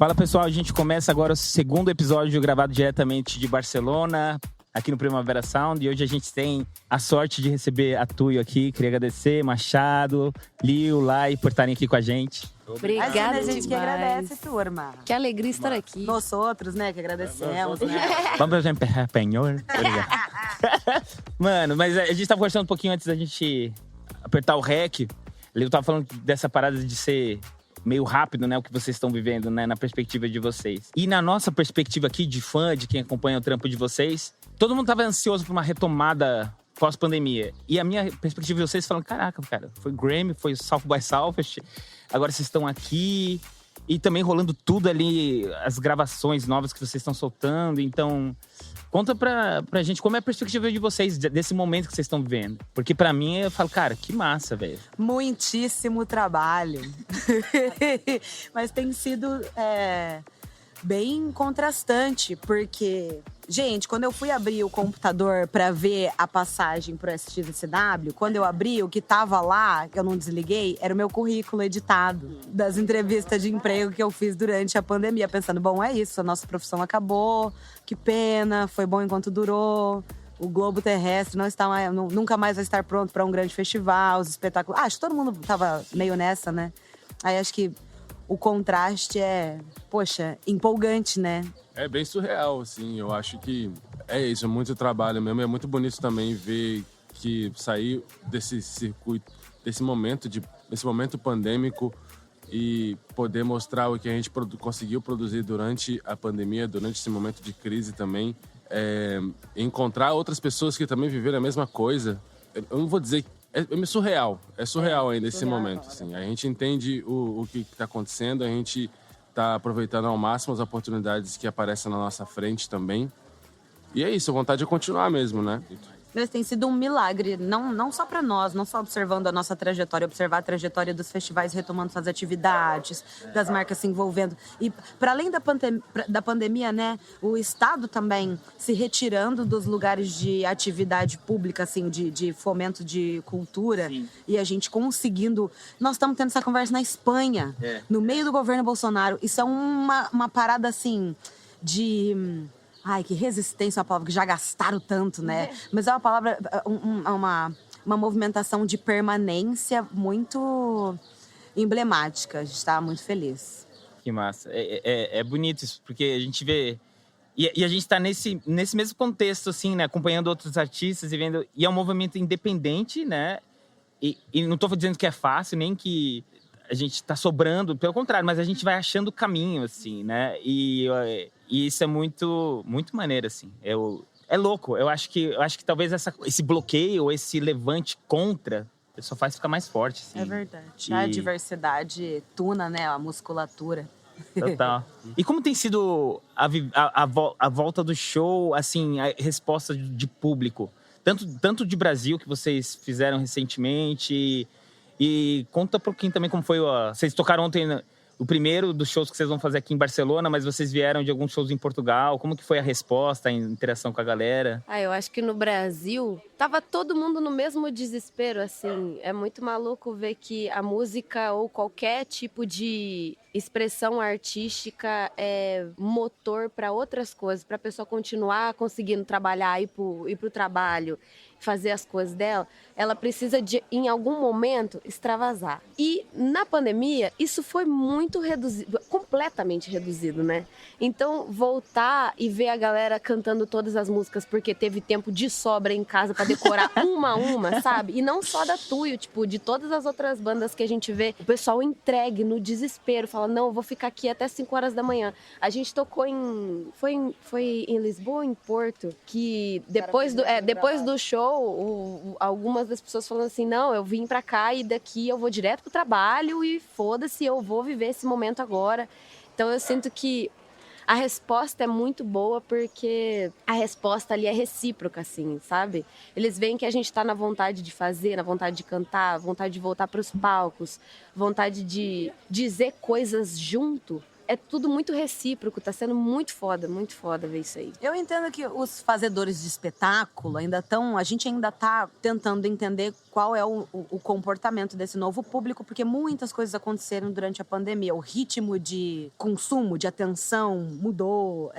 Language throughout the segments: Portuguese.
Fala pessoal, a gente começa agora o segundo episódio gravado diretamente de Barcelona, aqui no Primavera Sound. E hoje a gente tem a sorte de receber a Tuyo aqui. Queria agradecer, Machado, Liu, Lai, por estarem aqui com a gente. Obrigada, a gente que agradece, turma. Que alegria estar aqui. Nós outros, né, que agradecemos, né? Vamos fazer um penhor? Mano, mas a gente tava conversando um pouquinho antes da gente apertar o REC. Eu tava falando dessa parada de ser meio rápido, né, o que vocês estão vivendo, né, na perspectiva de vocês. E na nossa perspectiva aqui de fã, de quem acompanha o trampo de vocês, todo mundo tava ansioso por uma retomada pós-pandemia. E a minha perspectiva de vocês falando, caraca, cara, foi Grammy, foi South by Southwest, agora vocês estão aqui. E também rolando tudo ali, as gravações novas que vocês estão soltando. Então, conta pra gente como é a perspectiva de vocês, desse momento que vocês estão vivendo. Porque pra mim, eu falo, cara, que massa, velho. Muitíssimo trabalho. Mas tem sido bem contrastante, porque... Gente, quando eu fui abrir o computador pra ver a passagem pro SXSW, quando eu abri, o que tava lá, que eu não desliguei, era o meu currículo editado das entrevistas de emprego que eu fiz durante a pandemia. Pensando, bom, é isso, a nossa profissão acabou, que pena, foi bom enquanto durou. O globo terrestre não está mais, nunca mais vai estar pronto pra um grande festival, os espetáculos... acho que todo mundo tava meio nessa, né? Aí acho que o contraste é, poxa, empolgante, né? É bem surreal, assim, eu acho que é isso, é muito trabalho mesmo, é muito bonito também ver que sair desse circuito, desse momento pandêmico e poder mostrar o que a gente conseguiu produzir durante a pandemia, durante esse momento de crise também, encontrar outras pessoas que também viveram a mesma coisa. Eu não vou dizer, é surreal ainda esse momento, assim, a gente entende o que está acontecendo, a gente tá aproveitando ao máximo as oportunidades que aparecem na nossa frente também. E é isso, a vontade de continuar mesmo, né? Mas tem sido um milagre, não só para nós, não só observando a nossa trajetória, observar a trajetória dos festivais retomando suas atividades, das marcas se envolvendo. E para além da pandemia, né, o Estado também se retirando dos lugares de atividade pública, assim, de fomento de cultura. Sim. E a gente conseguindo... Nós estamos tendo essa conversa na Espanha, no meio do governo Bolsonaro. Isso é uma parada, assim, de... Ai, que resistência é uma palavra que já gastaram tanto, né? Mas é uma palavra, uma movimentação de permanência muito emblemática. A gente está muito feliz. Que massa. É bonito isso, porque a gente vê... E a gente está nesse mesmo contexto, assim, né? Acompanhando outros artistas e vendo... E é um movimento independente, né? E não estou dizendo que é fácil, nem que a gente está sobrando. Pelo contrário, mas a gente vai achando o caminho, assim, né? E isso é muito, muito maneiro, assim. É louco. Eu acho que talvez esse bloqueio, ou esse levante contra, só faz ficar mais forte, assim. É verdade. A diversidade tuna, né? A musculatura. Total. E como tem sido a volta do show, assim, a resposta de público? Tanto de Brasil, que vocês fizeram recentemente, e conta um pouquinho também como foi. Vocês tocaram ontem o primeiro dos shows que vocês vão fazer aqui em Barcelona, mas vocês vieram de alguns shows em Portugal. Como que foi a resposta, a interação com a galera? Eu acho que no Brasil tava todo mundo no mesmo desespero, assim. É muito maluco ver que a música ou qualquer tipo de expressão artística é motor para outras coisas, para a pessoa continuar conseguindo trabalhar, ir pro trabalho, fazer as coisas dela, ela precisa de, em algum momento, extravasar. E na pandemia, isso foi muito reduzido, completamente reduzido, né? Então, voltar e ver a galera cantando todas as músicas porque teve tempo de sobra em casa para decorar uma a uma, sabe? E não só da Tuyo, tipo, de todas as outras bandas que a gente vê, o pessoal entregue no desespero, fala, não, eu vou ficar aqui até 5 horas da manhã. A gente tocou foi em Lisboa ou em Porto, que depois do show, algumas das pessoas falando assim, não, eu vim pra cá e daqui eu vou direto pro trabalho e foda-se, eu vou viver esse momento agora. Então eu sinto que a resposta é muito boa porque a resposta ali é recíproca, assim, sabe? Eles veem que a gente tá na vontade de fazer, na vontade de cantar, vontade de voltar pros palcos, vontade de dizer coisas junto. é tudo muito recíproco, tá sendo muito foda ver isso aí. Eu entendo que os fazedores de espetáculo a gente ainda tá tentando entender qual é o comportamento desse novo público, porque muitas coisas aconteceram durante a pandemia. O ritmo de consumo, de atenção mudou,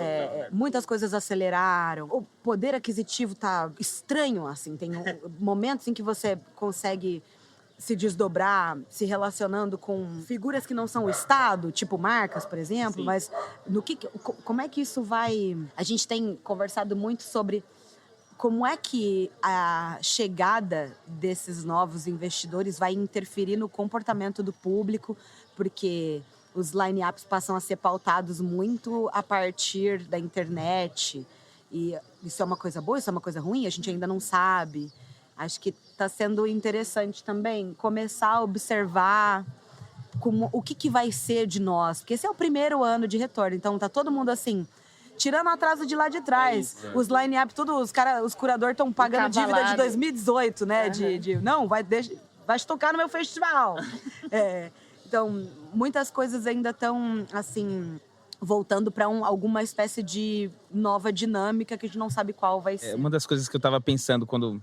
muitas coisas aceleraram. O poder aquisitivo tá estranho, assim. Tem momentos em que você consegue se desdobrar, se relacionando com figuras que não são o Estado, tipo marcas, por exemplo. Sim. Mas como é que isso vai... A gente tem conversado muito sobre como é que a chegada desses novos investidores vai interferir no comportamento do público, porque os line-ups passam a ser pautados muito a partir da internet. E isso é uma coisa boa, isso é uma coisa ruim? A gente ainda não sabe. Acho que está sendo interessante também começar a observar o que vai ser de nós. Porque esse é o primeiro ano de retorno. Então, tá todo mundo assim, tirando o atraso de lá de trás. Os line-up, os curadores estão pagando dívida de 2018, né? Não, vai tocar no meu festival. Então, muitas coisas ainda estão, assim, voltando para alguma espécie de nova dinâmica que a gente não sabe qual vai ser. Uma das coisas que eu estava pensando quando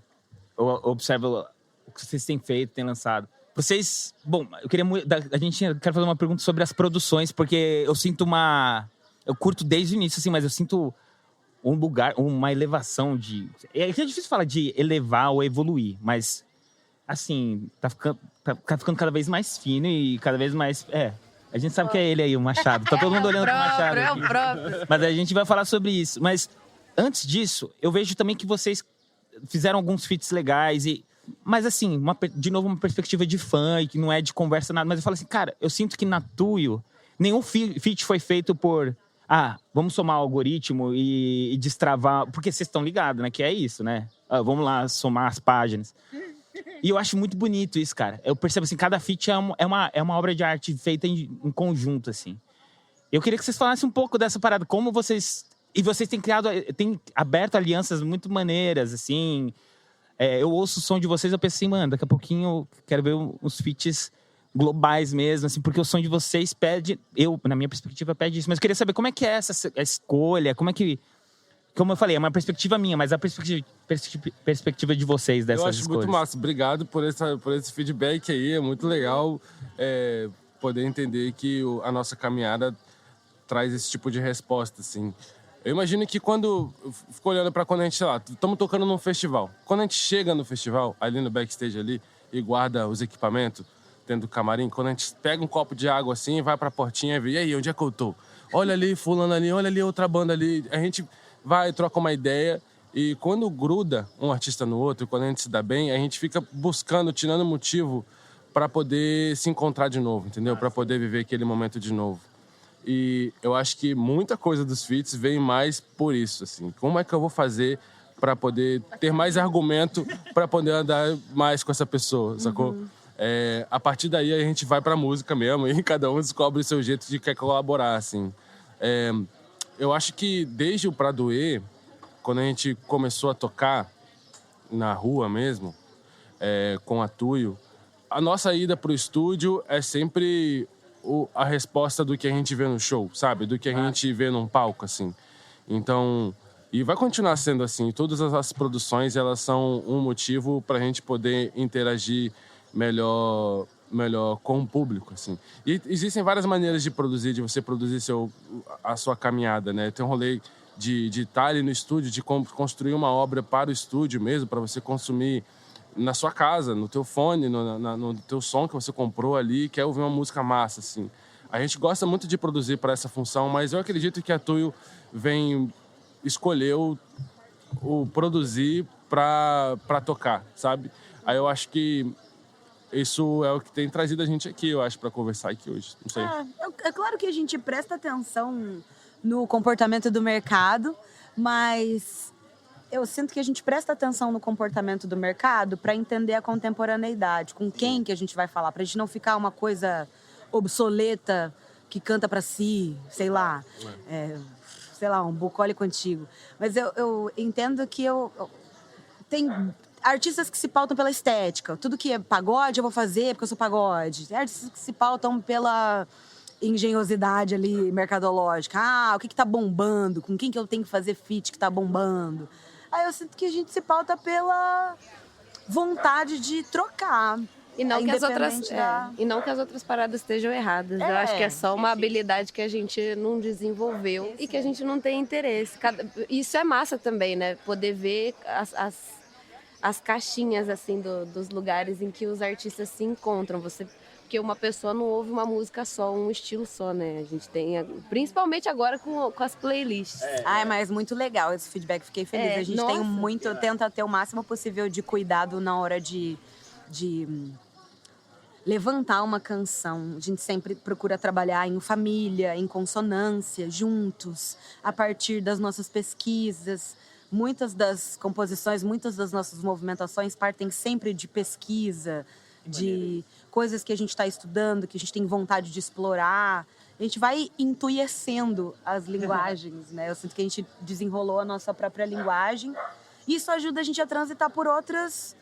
eu observo o que vocês têm feito, têm lançado. Vocês... Bom, eu quero fazer uma pergunta sobre as produções, porque eu sinto eu curto desde o início, assim, mas eu sinto um lugar, uma elevação de... É difícil falar de elevar ou evoluir, mas, assim, tá ficando cada vez mais fino e cada vez mais... A gente sabe que é ele aí, o Machado. Tá todo mundo olhando pro Machado. É o próprio. Mas a gente vai falar sobre isso. Mas, antes disso, eu vejo também que vocês fizeram alguns feats legais. Mas, assim, de novo, uma perspectiva de fã, e que não é de conversa, nada. Mas eu falo assim, cara, eu sinto que na Tuyo, nenhum feat foi feito por... vamos somar o algoritmo e destravar... Porque vocês estão ligados, né? Que é isso, né? Vamos lá somar as páginas. E eu acho muito bonito isso, cara. Eu percebo, assim, cada feat é uma obra de arte feita em conjunto, assim. Eu queria que vocês falassem um pouco dessa parada. Como vocês... E vocês têm aberto alianças muito maneiras, assim. Eu ouço o som de vocês, eu penso assim, mano, daqui a pouquinho eu quero ver uns feats globais mesmo, assim, porque o som de vocês pede... na minha perspectiva, pede isso. Mas eu queria saber como é que é essa escolha, como eu falei, é uma perspectiva minha, mas a perspectiva de vocês dessas escolhas. Eu acho muito massa. Obrigado por esse feedback aí. É muito legal poder entender que a nossa caminhada traz esse tipo de resposta, assim. Eu imagino que quando... Fico olhando pra quando a gente, sei lá, estamos tocando num festival. Quando a gente chega no festival, ali no backstage ali, e guarda os equipamentos dentro do camarim, quando a gente pega um copo de água assim, vai pra portinha e vê, e aí, onde é que eu tô? Olha ali, fulano ali, olha ali, outra banda ali. A gente vai, troca uma ideia, e quando gruda um artista no outro, quando a gente se dá bem, a gente fica buscando, tirando motivo para poder se encontrar de novo, entendeu? Para poder viver aquele momento de novo. E eu acho que muita coisa dos feats vem mais por isso, assim. Como é que eu vou fazer para poder ter mais argumento para poder andar mais com essa pessoa, sacou? A partir daí a gente vai pra música mesmo e cada um descobre o seu jeito de quer colaborar, assim. Eu acho que desde o Pra Doer, quando a gente começou a tocar na rua mesmo, com a Tuyo, a nossa ida pro estúdio é sempre a resposta do que a gente vê no show, sabe? Do que a gente vê num palco, assim. Então, e vai continuar sendo assim. Todas as nossas produções, elas são um motivo pra gente poder interagir melhor com o público, assim. E existem várias maneiras de produzir, de você produzir a sua caminhada, né? Tem um rolê de estar ali no estúdio, de construir uma obra para o estúdio mesmo, para você consumir na sua casa, no teu fone, no teu som que você comprou ali, quer ouvir uma música massa, assim. A gente gosta muito de produzir para essa função, mas eu acredito que a Tuyo escolheu o produzir para tocar, sabe? Aí eu acho que isso é o que tem trazido a gente aqui, eu acho, para conversar aqui hoje. Não sei. É claro que a gente presta atenção no comportamento do mercado, mas eu sinto que a gente presta atenção no comportamento do mercado para entender a contemporaneidade, com quem que a gente vai falar, para a gente não ficar uma coisa obsoleta que canta para si, sei lá, um bucólico antigo. Mas eu entendo que tem artistas que se pautam pela estética. Tudo que é pagode eu vou fazer porque eu sou pagode. Tem artistas que se pautam engenhosidade ali mercadológica. O que tá bombando? Com quem que eu tenho que fazer feat que tá bombando? Aí eu sinto que a gente se pauta pela vontade de trocar. E não, que e não que as outras paradas estejam erradas. Eu acho que é só uma habilidade que a gente não desenvolveu e que a gente não tem interesse. Isso é massa também, né? Poder ver as caixinhas, assim, dos lugares em que os artistas se encontram. Porque uma pessoa não ouve uma música só, um estilo só, né? A gente tem, principalmente agora com as playlists. Mas muito legal esse feedback, fiquei feliz. A gente tem muito, tenta ter o máximo possível de cuidado na hora de levantar uma canção. A gente sempre procura trabalhar em família, em consonância, juntos, a partir das nossas pesquisas. Muitas das composições, muitas das nossas movimentações partem sempre de pesquisa, de coisas que a gente está estudando, que a gente tem vontade de explorar. A gente vai intuiecendo as linguagens, né? Eu sinto que a gente desenrolou a nossa própria linguagem. E isso ajuda a gente a transitar por outras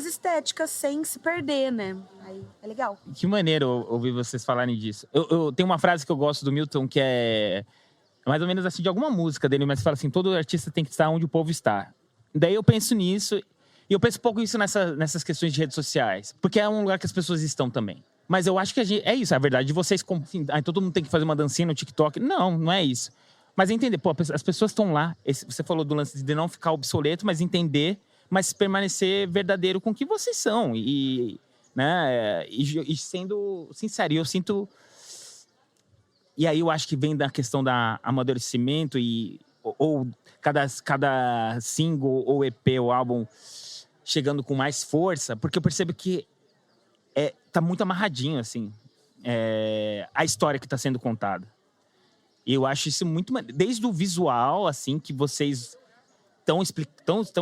estéticas sem se perder, né? Aí é legal. Que maneiro ouvir vocês falarem disso. Eu tenho uma frase que eu gosto do Milton, que é mais ou menos assim, de alguma música dele, mas fala assim, todo artista tem que estar onde o povo está. Daí eu penso nisso, e eu penso um pouco isso nessas questões de redes sociais, porque é um lugar que as pessoas estão também. Mas eu acho que é isso, a verdade de vocês, assim, todo mundo tem que fazer uma dancinha no TikTok. Não é isso. Mas entender, as pessoas estão lá, você falou do lance de não ficar obsoleto, mas entender, mas permanecer verdadeiro com o que vocês são. Né, e sendo sincero, eu sinto... E aí eu acho que vem da questão do amadurecimento ou cada single ou EP ou álbum chegando com mais força, porque eu percebo que tá muito amarradinho, assim, a história que tá sendo contada. E eu acho isso muito... Desde o visual, assim, que vocês estão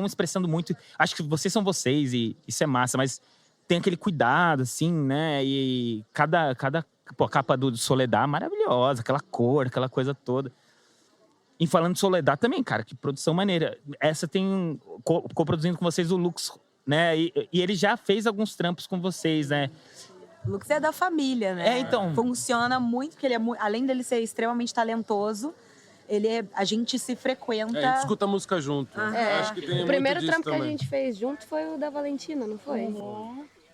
expressando muito. Acho que vocês são vocês e isso é massa, mas tem aquele cuidado, assim, né? E a capa do Soledad maravilhosa, aquela cor, aquela coisa toda. E falando de Soledad também, cara, que produção maneira. Essa tem co-produzindo com vocês o Lux, né? E ele já fez alguns trampos com vocês, né? O Lux é da família, né? Então. Funciona muito, porque ele além dele ser extremamente talentoso, a gente se frequenta. A gente escuta música junto. Acho que tem o primeiro muito trampo disso que a gente fez junto foi o da Valentina, não foi?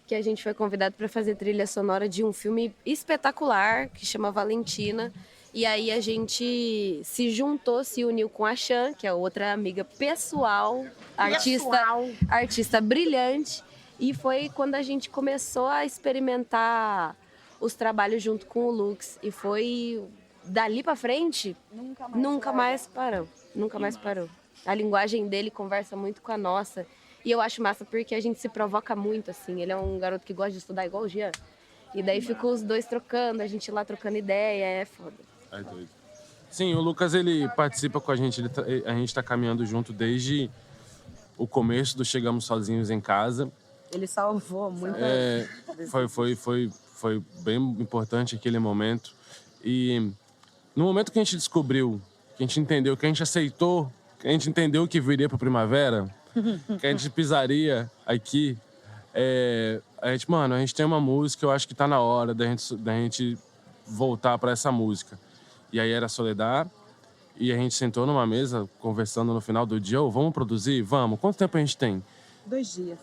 Que a gente foi convidado para fazer trilha sonora de um filme espetacular que chama Valentina. E aí a gente se uniu com a Chan, que é outra amiga pessoal, artista brilhante. E foi quando a gente começou a experimentar os trabalhos junto com o Lux. E foi dali para frente, nunca mais parou. A linguagem dele conversa muito com a nossa. E eu acho massa porque a gente se provoca muito, assim. Ele é um garoto que gosta de estudar igual o Jean. E daí ficou os dois trocando, a gente lá trocando ideia, é foda. É doido. Sim, o Lucas, ele participa com a gente, a gente tá caminhando junto desde o começo do Chegamos Sozinhos em Casa. Ele salvou muito. Foi bem importante aquele momento. E no momento que a gente descobriu, que a gente entendeu, que a gente aceitou, que a gente entendeu que viria pra Primavera, que a gente pisaria aqui, a gente tem uma música, eu acho que tá na hora da gente voltar pra essa música. E aí era Soledad, e a gente sentou numa mesa, conversando no final do dia, vamos produzir? Vamos. Quanto tempo a gente tem? 2 dias.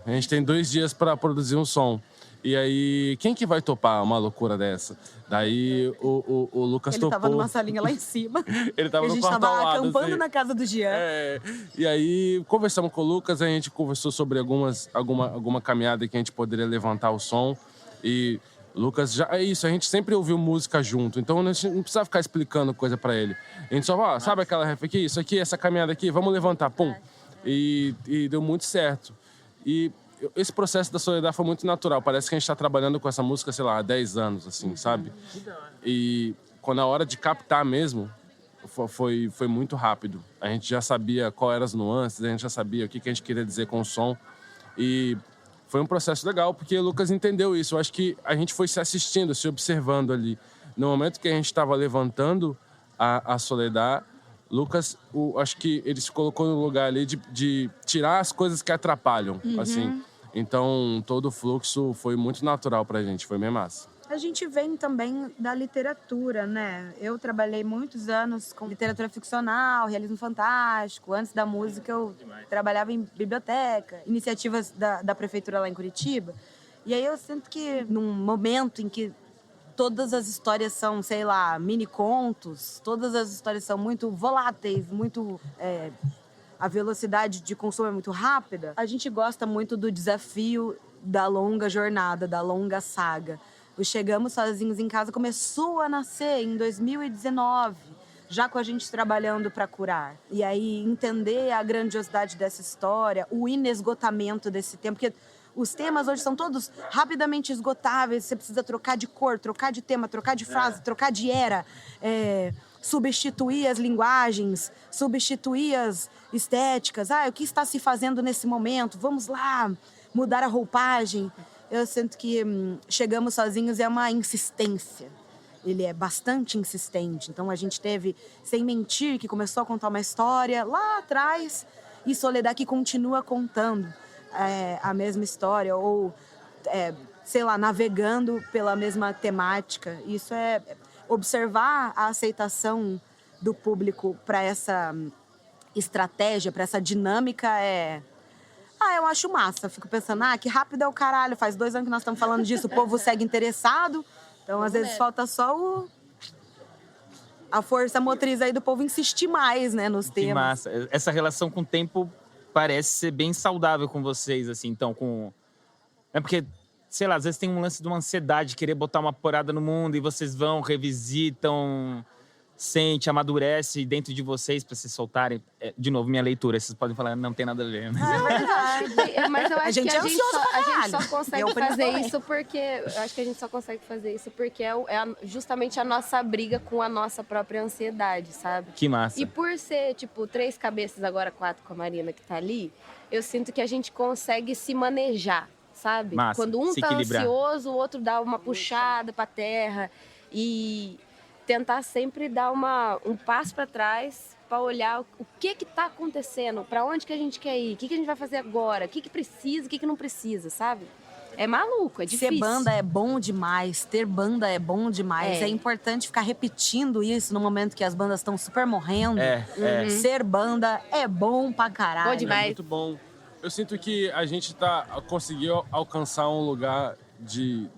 A gente tem 2 dias pra produzir um som. E aí, quem que vai topar uma loucura dessa? Daí o Lucas topou. Ele tava numa salinha lá em cima. Ele tava no quarto ao lado. A gente tava acampando assim. na casa do Jean. E aí, conversamos com o Lucas, a gente conversou sobre alguma caminhada que a gente poderia levantar o som. E Lucas, já é isso, a gente sempre ouviu música junto, então a gente não precisava ficar explicando coisa pra ele. A gente só, sabe aquela ref aqui, isso aqui, essa caminhada aqui, vamos levantar, pum. E deu muito certo. E esse processo da Soledad foi muito natural. Parece que a gente tá trabalhando com essa música, sei lá, há 10 anos, assim, sabe? E quando a hora de captar mesmo, foi muito rápido. A gente já sabia qual eram as nuances, a gente já sabia o que a gente queria dizer com o som. E foi um processo legal, porque o Lucas entendeu isso. Eu acho que a gente foi se assistindo, se observando ali. No momento que a gente estava levantando a Soledad, Lucas, acho que ele se colocou no lugar ali de tirar as coisas que atrapalham, assim. Então, todo o fluxo foi muito natural pra gente, foi bem massa. A gente vem também da literatura, né? Eu trabalhei muitos anos com literatura ficcional, realismo fantástico. Antes da música, eu trabalhava em biblioteca, iniciativas da prefeitura lá em Curitiba. E aí eu sinto que num momento em que todas as histórias são, sei lá, mini contos, todas as histórias são muito voláteis, muito... a velocidade de consumo é muito rápida, a gente gosta muito do desafio da longa jornada, da longa saga. O Chegamos Sozinhos em Casa começou a nascer em 2019, já com a gente trabalhando para curar. E aí entender a grandiosidade dessa história, o inesgotamento desse tempo, porque os temas hoje são todos rapidamente esgotáveis, você precisa trocar de cor, trocar de tema, trocar de frase, trocar de era, substituir as linguagens, substituir as estéticas. O que está se fazendo nesse momento? Vamos lá, mudar a roupagem. Eu sinto que Chegamos Sozinhos é uma insistência. Ele é bastante insistente. Então a gente teve Sem Mentir, que começou a contar uma história lá atrás, e Soledad, que continua contando a mesma história, ou, sei lá, navegando pela mesma temática. Isso é observar a aceitação do público para essa estratégia, para essa dinâmica eu acho massa. Fico pensando, que rápido é o caralho. Faz 2 anos que nós estamos falando disso, o povo segue interessado. Então, às vezes, falta só a força motriz aí do povo insistir mais, né, nos temas. Que massa. Essa relação com o tempo parece ser bem saudável com vocês, assim, então, É porque, sei lá, às vezes tem um lance de uma ansiedade, querer botar uma porada no mundo e vocês vão, revisitam, sente, amadurece dentro de vocês para se soltarem. De novo, minha leitura, vocês podem falar, não tem nada a ver. Né? Mas eu acho que a gente só consegue fazer isso porque justamente a nossa briga com a nossa própria ansiedade, sabe? Que massa. E por ser, 3 cabeças, agora 4 com a Marina que tá ali, eu sinto que a gente consegue se manejar, sabe? Massa. Quando um se tá equilibrar. ansioso, o outro dá uma puxada pra terra e tentar sempre dar um passo para trás para olhar o que está acontecendo, para onde que a gente quer ir, o que a gente vai fazer agora, o que precisa, o que não precisa, sabe? É maluco, é difícil. Ser banda é bom demais, ter banda é bom demais. É importante ficar repetindo isso no momento que as bandas estão super morrendo. Ser banda é bom pra caralho. Bom demais. É muito bom. Eu sinto que a gente conseguiu alcançar um lugar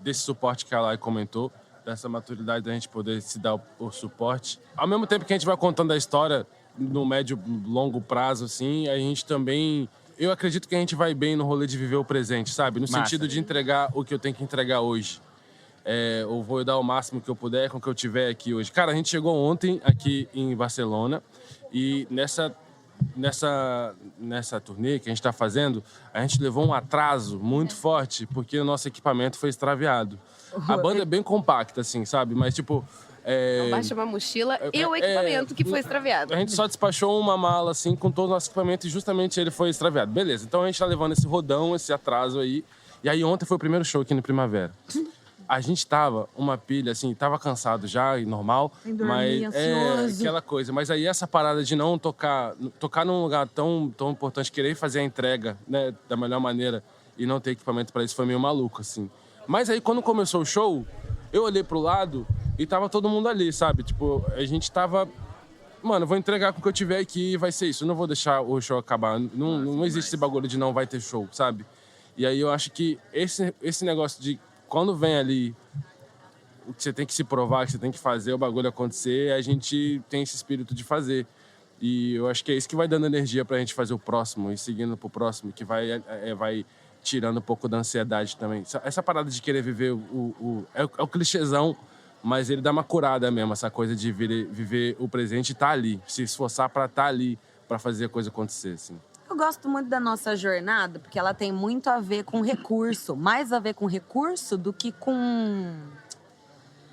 desse suporte que a Lai comentou, dessa maturidade da gente poder se dar o suporte. Ao mesmo tempo que a gente vai contando a história no médio, longo prazo, assim, a gente também... Eu acredito que a gente vai bem no rolê de viver o presente, sabe? No sentido de entregar o que eu tenho que entregar hoje. Eu vou dar o máximo que eu puder com o que eu tiver aqui hoje. Cara, a gente chegou ontem aqui em Barcelona e nessa turnê que a gente tá fazendo, a gente levou um atraso muito forte porque o nosso equipamento foi extraviado. A banda é bem compacta, assim, sabe? Mas, tipo... Baixa uma mochila e o equipamento que foi extraviado. A gente só despachou uma mala, assim, com todo o nosso equipamento e justamente ele foi extraviado. Beleza, então a gente tá levando esse rodão, esse atraso aí. E aí ontem foi o primeiro show aqui no Primavera. A gente tava uma pilha, assim, tava cansado já, normal. Dormir, mas ansioso. aquela coisa. Mas aí essa parada de não tocar num lugar tão importante, querer fazer a entrega, né, da melhor maneira e não ter equipamento pra isso foi meio maluco, assim. Mas aí, quando começou o show, eu olhei pro lado e tava todo mundo ali, sabe? Tipo, a gente tava... Mano, eu vou entregar com o que eu tiver aqui e vai ser isso. Eu não vou deixar o show acabar. Não existe esse bagulho de não vai ter show, sabe? E aí eu acho que esse negócio de quando vem ali o que você tem que se provar, que você tem que fazer o bagulho acontecer, a gente tem esse espírito de fazer. E eu acho que é isso que vai dando energia pra gente fazer o próximo e seguindo pro próximo, que vai tirando um pouco da ansiedade também. Essa parada de querer viver é o clichêzão, mas ele dá uma curada mesmo, essa coisa de viver o presente e tá ali, se esforçar pra estar ali, pra fazer a coisa acontecer, assim. Eu gosto muito da nossa jornada, porque ela tem muito a ver com recurso, mais a ver com recurso do que com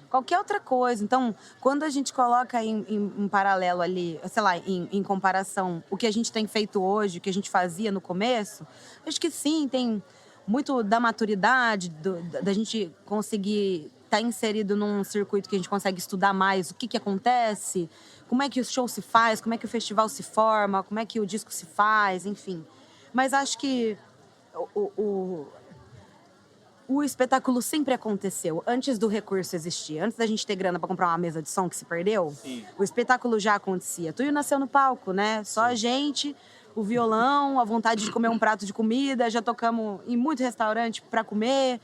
qualquer outra coisa. Então, quando a gente coloca em paralelo ali, sei lá, em comparação, o que a gente tem feito hoje, o que a gente fazia no começo, acho que sim, tem muito da maturidade, da gente conseguir estar inserido num circuito que a gente consegue estudar mais o que acontece, como é que o show se faz, como é que o festival se forma, como é que o disco se faz, enfim. Mas acho que o espetáculo sempre aconteceu antes do recurso existir. Antes da gente ter grana pra comprar uma mesa de som que se perdeu, o espetáculo já acontecia. Tuyo nasceu no palco, né? Só a gente, o violão, a vontade de comer um prato de comida. Já tocamos em muito restaurante pra comer.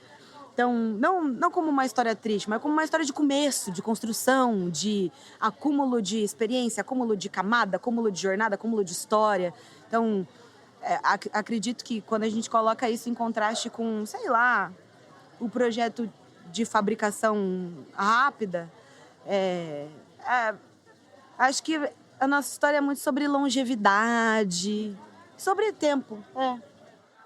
Então, não como uma história triste, mas como uma história de começo, de construção, de acúmulo de experiência, acúmulo de camada, acúmulo de jornada, acúmulo de história. Então, acredito que quando a gente coloca isso em contraste com, sei lá, o projeto de fabricação rápida, acho que a nossa história é muito sobre longevidade, sobre tempo.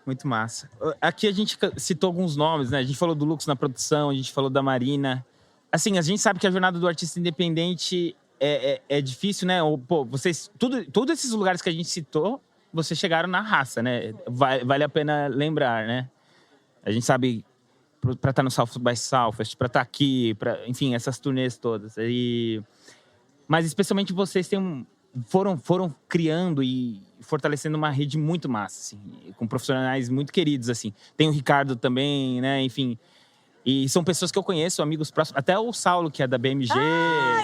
Muito massa. Aqui a gente citou alguns nomes, né? A gente falou do Lux na produção, a gente falou da Marina. Assim, a gente sabe que a jornada do artista independente é difícil, né? Pô, vocês, todos esses lugares que a gente citou, vocês chegaram na raça, né? Vale a pena lembrar, né? A gente sabe pra estar no South by Southwest, pra estar aqui, enfim, essas turnês todas. Mas especialmente vocês foram criando e fortalecendo uma rede muito massa, assim, com profissionais muito queridos, assim. Tem o Ricardo também, né? Enfim. E são pessoas que eu conheço, amigos próximos. Até o Saulo, que é da BMG.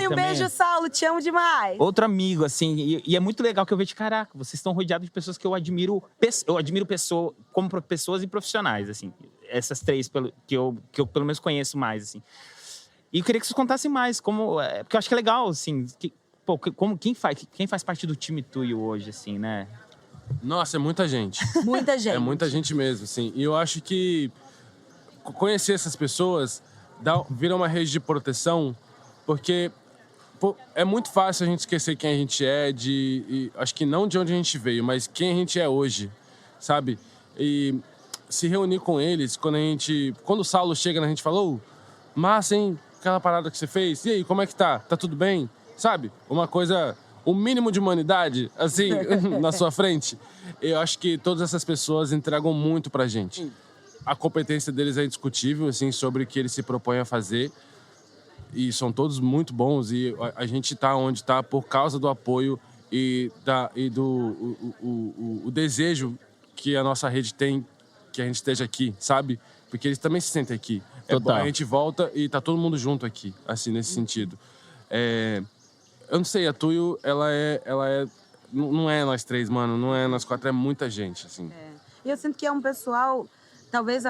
Um beijo, Saulo. Te amo demais. Outro amigo, assim. E é muito legal que eu vejo, caraca, vocês estão rodeados de pessoas que eu admiro. Eu admiro como pessoas e profissionais, assim. Essas três que eu pelo menos conheço mais, assim. E eu queria que vocês contassem mais, porque eu acho que é legal, assim. Quem faz parte do time Tuyo hoje, assim, né? Nossa, é muita gente. Muita gente. É muita gente mesmo, assim. E eu acho que conhecer essas pessoas vira uma rede de proteção, porque é muito fácil a gente esquecer quem a gente é, acho que não de onde a gente veio, mas quem a gente é hoje, sabe? E se reunir com eles, quando o Saulo chega na gente falou, massa, hein? Aquela parada que você fez, e aí, como é que tá? Tá tudo bem? Sabe? Uma coisa, o mínimo de humanidade, assim, na sua frente. Eu acho que todas essas pessoas entregam muito pra gente. A competência deles é indiscutível, assim, sobre o que eles se propõem a fazer. E são todos muito bons. E a gente tá onde tá por causa do apoio o desejo que a nossa rede tem que a gente esteja aqui, sabe? Porque eles também se sentem aqui. Total. A gente volta e tá todo mundo junto aqui, assim, nesse sentido. Eu não sei, a Tuyo, ela é... Não é nós três, mano, não é nós quatro, é muita gente, assim. E eu sinto que é um pessoal... Talvez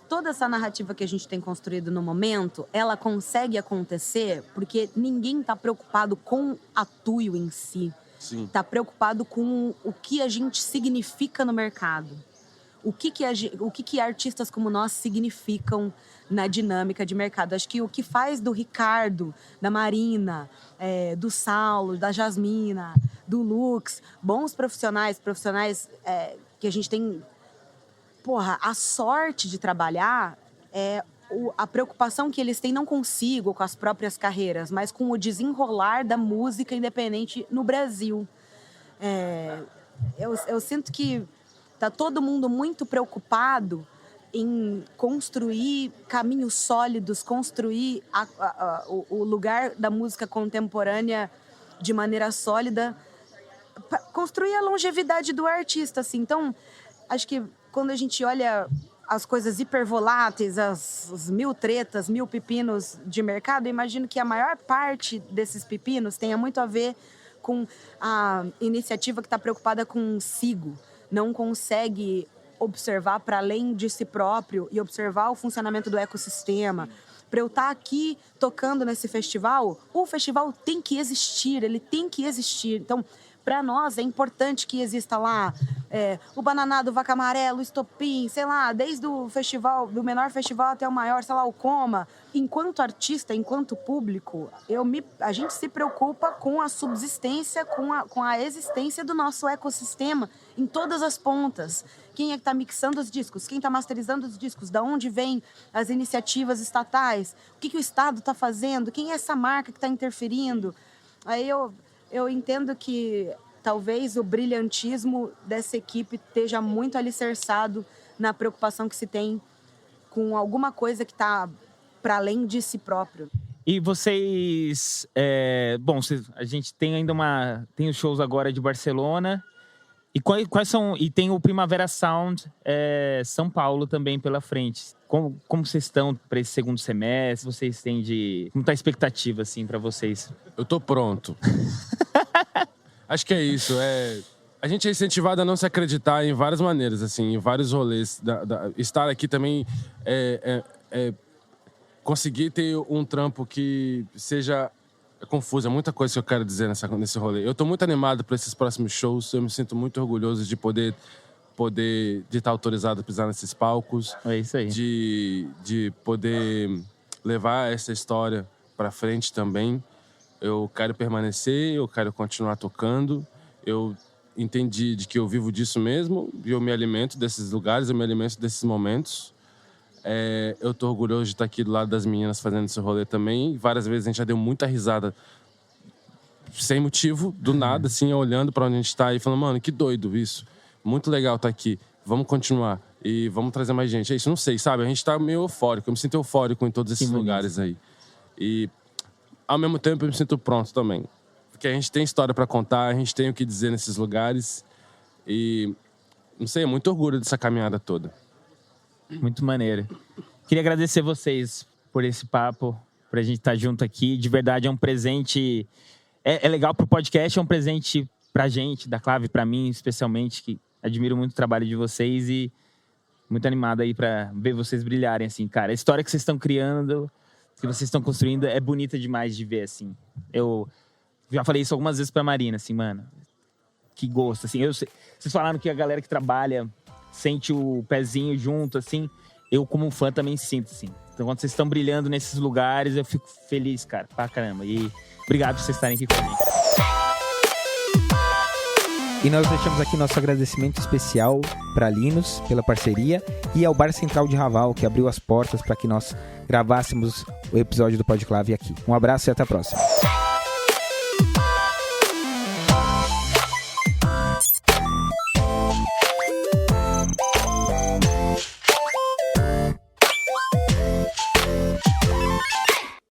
toda essa narrativa que a gente tem construído no momento, ela consegue acontecer porque ninguém tá preocupado com a Tuyo em si. Sim. Tá preocupado com o que a gente significa no mercado. O que artistas como nós significam na dinâmica de mercado. Acho que o que faz do Ricardo, da Marina, do Saulo, da Jasmina, do Lux, bons profissionais que a gente tem, a sorte de trabalhar a preocupação que eles têm não consigo com as próprias carreiras, mas com o desenrolar da música independente no Brasil. Eu sinto que tá todo mundo muito preocupado em construir caminhos sólidos, construir o lugar da música contemporânea de maneira sólida, construir a longevidade do artista, assim. Então, acho que quando a gente olha as coisas hipervoláteis, as 1000 tretas, 1000 pepinos de mercado, eu imagino que a maior parte desses pepinos tenha muito a ver com a iniciativa que está preocupada consigo, não consegue observar para além de si próprio e observar o funcionamento do ecossistema. Para eu estar aqui tocando nesse festival, o festival tem que existir, ele tem que existir. Então, para nós é importante que exista lá o Bananado, Vaca Amarela, o Estopim, sei lá, desde o festival, do menor festival até o maior, sei lá, o Coma. Enquanto artista, enquanto público, a gente se preocupa com a subsistência, com a existência do nosso ecossistema em todas as pontas. Quem é que está mixando os discos? Quem está masterizando os discos? Da onde vêm as iniciativas estatais? O que o Estado está fazendo? Quem é essa marca que está interferindo? Aí eu entendo que talvez o brilhantismo dessa equipe esteja muito alicerçado na preocupação que se tem com alguma coisa que está para além de si próprio. E vocês... a gente tem ainda tem os shows agora de Barcelona E quais são... E tem o Primavera Sound São Paulo também pela frente. Como vocês estão para esse segundo semestre? Vocês têm como tá a expectativa, assim, para vocês? Eu tô pronto. Acho que é isso. A gente é incentivado a não se acreditar em várias maneiras, assim, em vários rolês. Estar aqui também conseguir ter um trampo que seja confuso. É muita coisa que eu quero dizer nesse rolê. Eu tô muito animado para esses próximos shows. Eu me sinto muito orgulhoso de poder de estar autorizado a pisar nesses palcos. É isso aí. De poder levar essa história para frente também. Eu quero permanecer, eu quero continuar tocando. Eu entendi de que eu vivo disso mesmo e eu me alimento desses lugares, eu me alimento desses momentos. Eu tô orgulhoso de estar aqui do lado das meninas fazendo esse rolê também. Várias vezes a gente já deu muita risada sem motivo, do nada, assim, olhando para onde a gente tá e falando, mano, que doido isso. Muito legal estar aqui. Vamos continuar e vamos trazer mais gente. É isso, não sei, sabe? A gente tá meio eufórico. Eu me sinto eufórico em todos esses lugares aí. E, ao mesmo tempo, eu me sinto pronto também. Porque a gente tem história para contar, a gente tem o que dizer nesses lugares. E, não sei, é muito orgulho dessa caminhada toda. Muito maneiro. Queria agradecer vocês por esse papo, por a gente estar junto aqui. De verdade, é um presente... É legal pro podcast, é um presente pra gente, da Clave, pra mim, especialmente, que admiro muito o trabalho de vocês e muito animado aí pra ver vocês brilharem, assim, cara. A história que vocês estão criando, que vocês estão construindo, é bonita demais de ver, assim. Eu já falei isso algumas vezes pra Marina, assim, mano, que gosto, assim. Vocês falaram que a galera que trabalha sente o pezinho junto, assim. Eu, como fã, também sinto, assim. Então, quando vocês estão brilhando nesses lugares, eu fico feliz, cara, pra caramba. E obrigado por vocês estarem aqui comigo. E nós deixamos aqui nosso agradecimento especial para Linus pela parceria e ao Bar Central de Raval, que abriu as portas para que nós gravássemos o episódio do Podclave aqui. Um abraço e até a próxima.